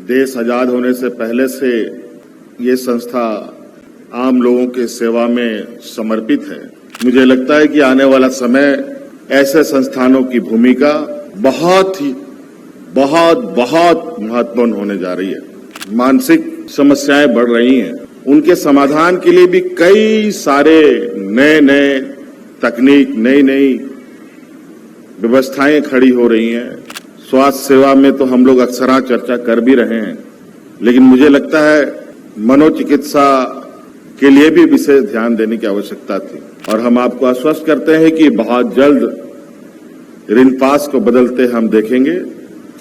देश आजाद होने से पहले से ये संस्था आम लोगों के सेवा में समर्पित है। मुझे लगता है कि आने वाला समय ऐसे संस्थानों की भूमिका बहुत महत्वपूर्ण होने जा रही है। मानसिक समस्याएं बढ़ रही हैं, उनके समाधान के लिए भी कई सारे नए तकनीक, नई व्यवस्थाएं खड़ी हो रही हैं। स्वास्थ्य सेवा में तो हम लोग अक्सर चर्चा कर भी रहे हैं, लेकिन मुझे लगता है मनोचिकित्सा के लिए भी विशेष ध्यान देने की आवश्यकता थी। और हम आपको आश्वस्त करते हैं कि बहुत जल्द रिनपास को बदलते हम देखेंगे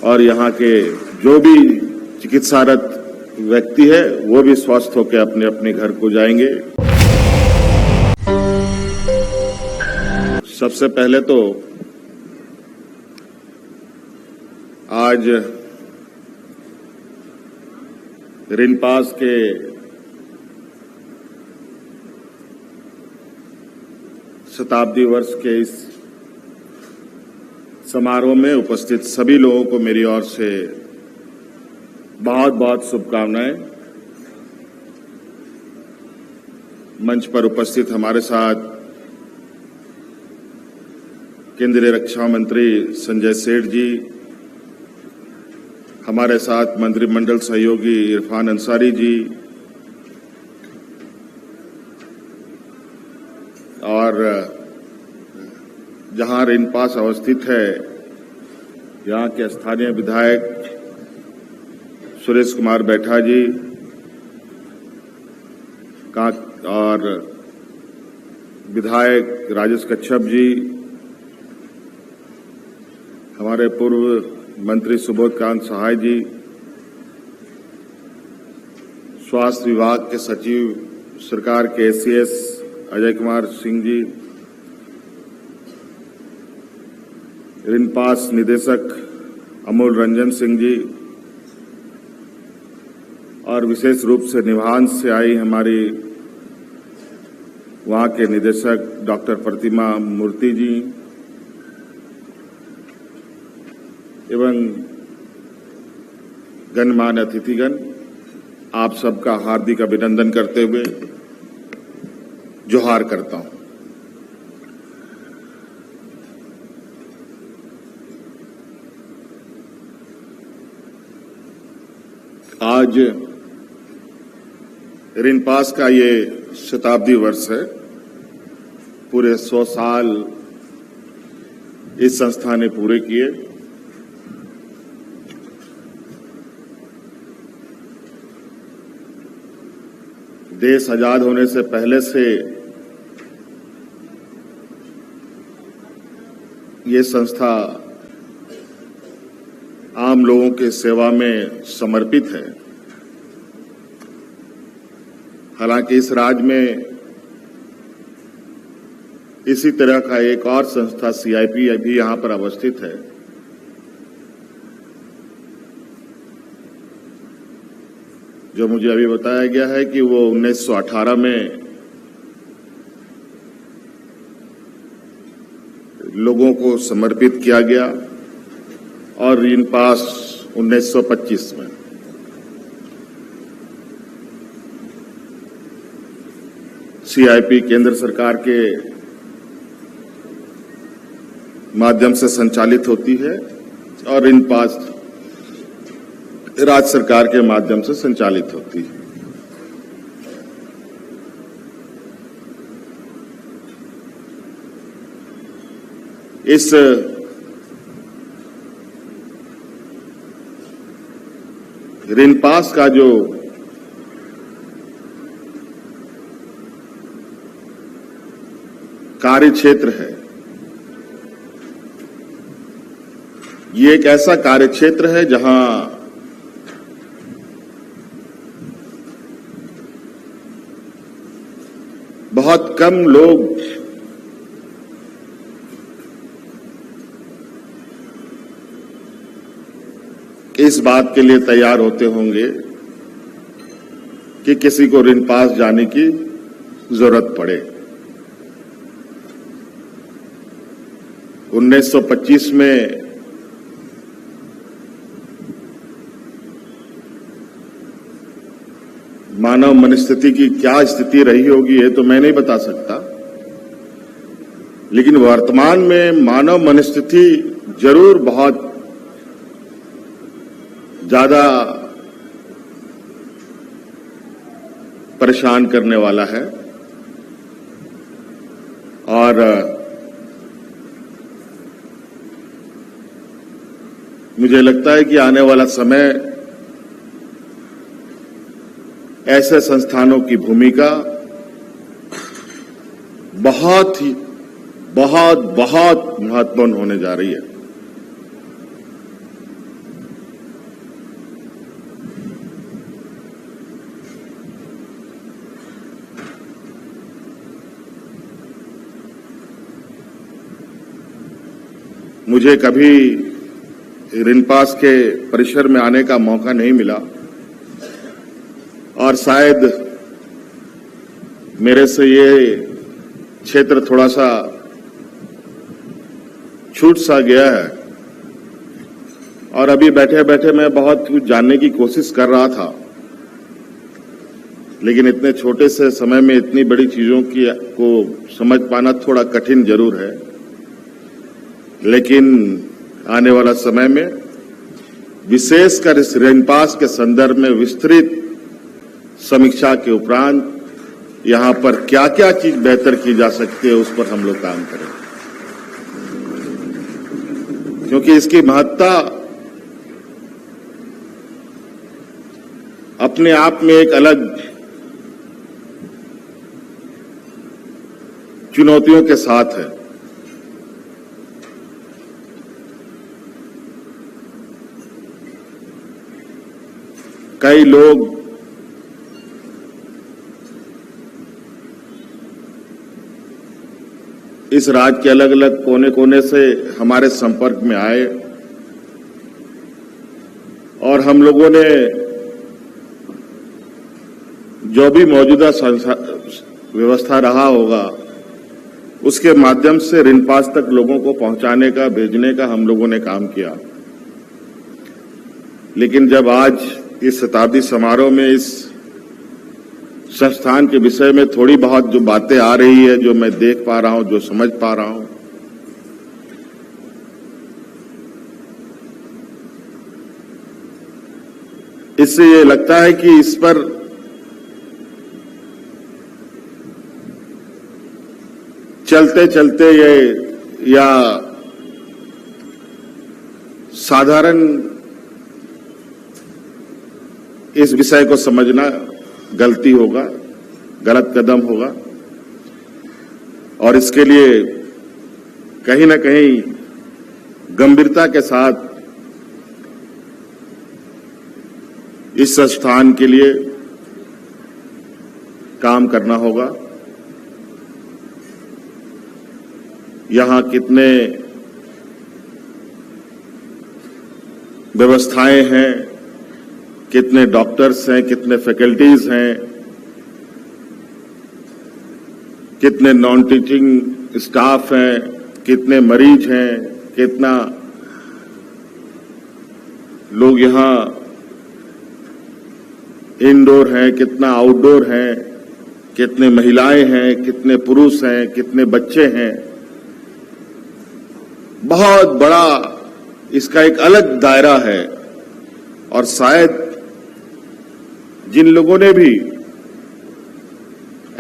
और यहाँ के जो भी चिकित्सारत व्यक्ति है वो भी स्वस्थ होकर अपने अपने घर को जाएंगे। सबसे पहले तो आज रिनपास के शताब्दी वर्ष के इस समारोह में उपस्थित सभी लोगों को मेरी ओर से बहुत शुभकामनाएं। मंच पर उपस्थित हमारे साथ केंद्रीय रक्षा मंत्री संजय सेठ जी, हमारे साथ मंत्रिमंडल सहयोगी इरफान अंसारी जी और जहां रिनपास अवस्थित है यहां के स्थानीय विधायक सुरेश कुमार बैठा जी और विधायक राजेश कच्छप जी, हमारे पूर्व मंत्री सुबोध कांत सहाय जी, स्वास्थ्य विभाग के सचिव सरकार के एसीएस अजय कुमार सिंह जी, रिनपास निदेशक अमूल रंजन सिंह जी और विशेष रूप से निभांस से आई हमारी वहां के निदेशक डॉक्टर प्रतिमा मूर्ति जी एवं गणमान्य अतिथिगण, आप सबका हार्दिक अभिनंदन करते हुए जोहार करता हूं। आज रिनपास का ये शताब्दी वर्ष है। पूरे 100 साल इस संस्था ने पूरे किए। देश आजाद होने से पहले से ये संस्था आम लोगों के सेवा में समर्पित है। हालांकि इस राज्य में इसी तरह का एक और संस्था सीआईपी भी यहां पर अवस्थित है। जो मुझे अभी बताया गया है कि वो 1918 में लोगों को समर्पित किया गया और रिनपास 1925 में। सीआईपी केंद्र सरकार के माध्यम से संचालित होती है और रिनपास राज्य सरकार के माध्यम से संचालित होती है। इस रिनपास का जो कार्य क्षेत्र है, ये एक ऐसा कार्य क्षेत्र है जहां बहुत कम लोग इस बात के लिए तैयार होते होंगे कि किसी को रिनपास जाने की जरूरत पड़े। 1925 में मानव मनस्थिति की क्या स्थिति रही होगी ये तो मैं नहीं बता सकता, लेकिन वर्तमान में मानव मनस्थिति जरूर बहुत ज्यादा परेशान करने वाला है। और मुझे लगता है कि आने वाला समय ऐसे संस्थानों की भूमिका बहुत महत्वपूर्ण होने जा रही है। मुझे कभी रिनपास के परिसर में आने का मौका नहीं मिला और शायद मेरे से ये क्षेत्र थोड़ा सा छूट सा गया है और अभी बैठे बैठे मैं बहुत कुछ जानने की कोशिश कर रहा था, लेकिन इतने छोटे से समय में इतनी बड़ी चीजों को समझ पाना थोड़ा कठिन जरूर है। लेकिन आने वाला समय में विशेषकर इस रिनपास के संदर्भ में विस्तृत समीक्षा के उपरांत यहां पर क्या क्या चीज बेहतर की जा सकती है उस पर हम लोग काम करें, क्योंकि इसकी महत्ता अपने आप में एक अलग चुनौतियों के साथ है। कई लोग इस राज्य के अलग अलग कोने कोने से हमारे संपर्क में आए और हम लोगों ने जो भी मौजूदा व्यवस्था रहा होगा उसके माध्यम से रिनपास तक लोगों को पहुंचाने का, भेजने का हम लोगों ने काम किया। लेकिन जब आज इस शताब्दी समारोह में इस संस्थान के विषय में थोड़ी बहुत जो बातें आ रही है, जो मैं देख पा रहा हूं, जो समझ पा रहा हूं, इससे ये लगता है कि इस पर चलते चलते ये या साधारण इस विषय को समझना गलती होगा, गलत कदम होगा और इसके लिए कहीं ना कहीं गंभीरता के साथ इस संस्थान के लिए काम करना होगा। यहां कितने व्यवस्थाएं हैं, कितने डॉक्टर्स हैं, कितने फैकल्टीज हैं, कितने नॉन टीचिंग स्टाफ हैं, कितने मरीज हैं, कितना लोग यहां इंडोर हैं, कितना आउटडोर हैं, कितने महिलाएं हैं, कितने पुरुष हैं, कितने बच्चे हैं, बहुत बड़ा इसका एक अलग दायरा है। और शायद जिन लोगों ने भी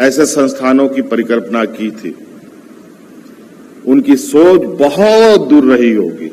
ऐसे संस्थानों की परिकल्पना की थी उनकी सोच बहुत दूर रही होगी।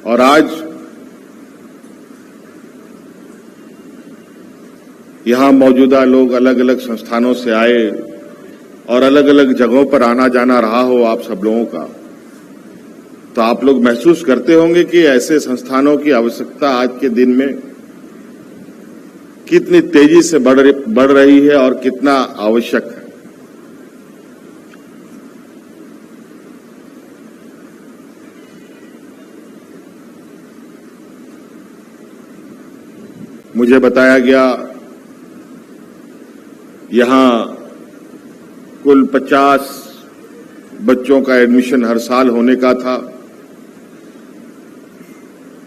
और आज यहां मौजूदा लोग अलग अलग संस्थानों से आए और अलग अलग जगहों पर आना जाना रहा हो आप सब लोगों का, तो आप लोग महसूस करते होंगे कि ऐसे संस्थानों की आवश्यकता आज के दिन में कितनी तेजी से बढ़ रही है और कितना आवश्यक है। मुझे बताया गया यहां कुल 50 बच्चों का एडमिशन हर साल होने का था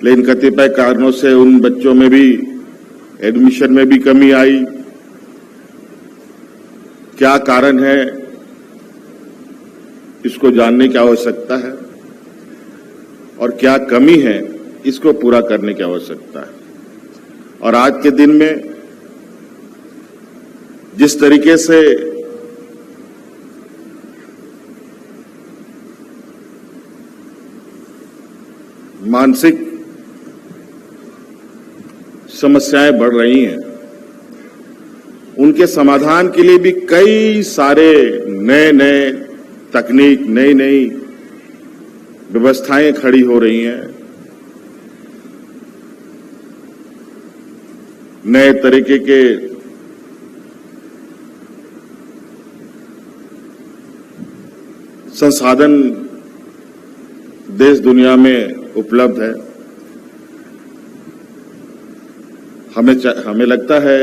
लेकिन कतिपय कारणों से उन बच्चों में भी एडमिशन में भी कमी आई। क्या कारण है, इसको जानने की आवश्यकता है और क्या कमी है, इसको पूरा करने की आवश्यकता है। और आज के दिन में जिस तरीके से मानसिक समस्याएं बढ़ रही हैं, उनके समाधान के लिए भी कई सारे नए तकनीक, नई व्यवस्थाएं खड़ी हो रही हैं। नए तरीके के संसाधन देश दुनिया में उपलब्ध है। हमें लगता है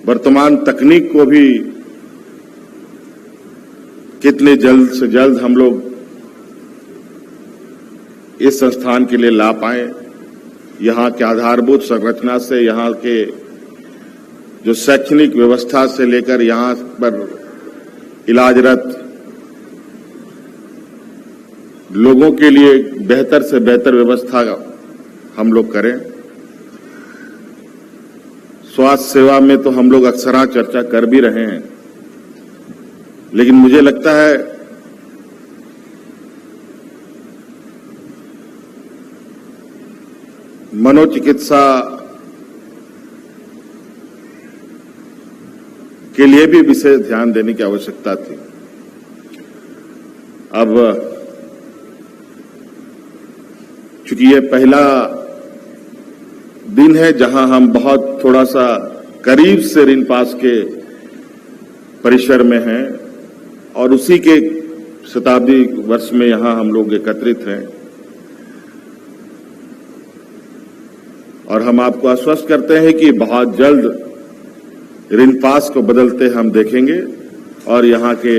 वर्तमान तकनीक को भी कितने जल्द से जल्द हम लोग इस संस्थान के लिए ला पाएं। यहां के आधारभूत संरचना से, यहां के जो शैक्षणिक व्यवस्था से लेकर यहां पर इलाजरत लोगों के लिए बेहतर से बेहतर व्यवस्था हम लोग करें। स्वास्थ्य सेवा में तो हम लोग अक्सर चर्चा कर भी रहे हैं, लेकिन मुझे लगता है मनोचिकित्सा के लिए भी विशेष ध्यान देने की आवश्यकता थी। अब चूंकि ये पहला दिन है जहां हम बहुत थोड़ा सा करीब से रिनपास के परिसर में हैं और उसी के शताब्दी वर्ष में यहां हम लोग एकत्रित हैं, और हम आपको आश्वस्त करते हैं कि बहुत जल्द रिनपास को बदलते हम देखेंगे और यहां के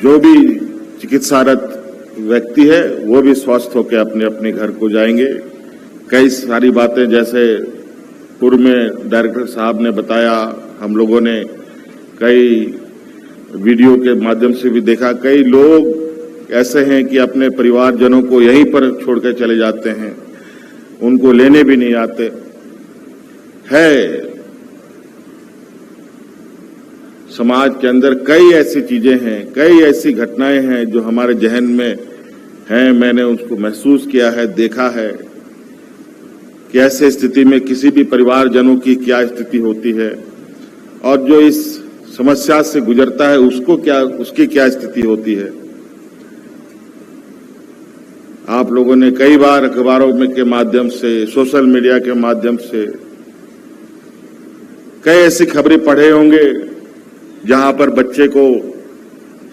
जो भी चिकित्सारत व्यक्ति है वो भी स्वस्थ होकर अपने अपने घर को जाएंगे। कई सारी बातें जैसे पूर्व में डायरेक्टर साहब ने बताया, हम लोगों ने कई वीडियो के माध्यम से भी देखा, कई लोग ऐसे हैं कि अपने परिवारजनों को यहीं पर छोड़कर चले जाते हैं, उनको लेने भी नहीं आते है। समाज के अंदर कई ऐसी चीजें हैं, कई ऐसी घटनाएं हैं जो हमारे जहन में हैं। मैंने उसको महसूस किया है, देखा है कि ऐसे स्थिति में किसी भी परिवारजनों की क्या स्थिति होती है और जो इस समस्या से गुजरता है उसकी क्या स्थिति होती है। आप लोगों ने कई बार अखबारों में के माध्यम से, सोशल मीडिया के माध्यम से कई ऐसी खबरें पढ़े होंगे जहां पर बच्चे को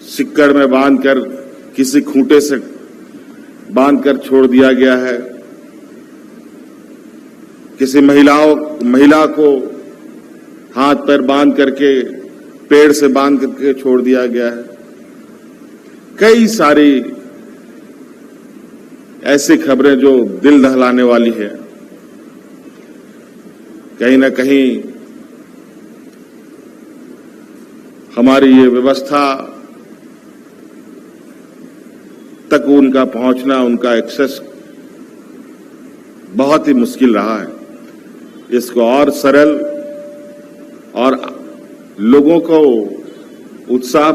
सिक्कड़ में बांधकर, किसी खूंटे से बांधकर छोड़ दिया गया है, किसी महिला को हाथ पैर बांध करके, पेड़ से बांध करके छोड़ दिया गया है। कई सारी ऐसी खबरें जो दिल दहलाने वाली है। कहीं न कहीं हमारी ये व्यवस्था तक उनका पहुंचना, उनका एक्सेस बहुत ही मुश्किल रहा है। इसको और सरल और लोगों को उत्साह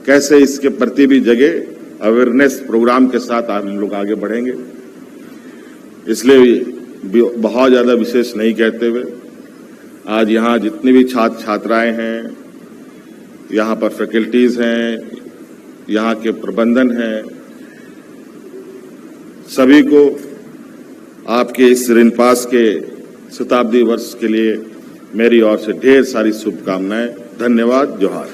कैसे इसके प्रति भी जगे, अवेयरनेस प्रोग्राम के साथ हम लोग आगे बढ़ेंगे। इसलिए बहुत ज्यादा विशेष नहीं कहते हुए, आज यहाँ जितने भी छात्र छात्राएं हैं, यहाँ पर फैकल्टीज हैं, यहाँ के प्रबंधन हैं, सभी को आपके इस रिनपास के शताब्दी वर्ष के लिए मेरी ओर से ढेर सारी शुभकामनाएं। धन्यवाद। जोहार।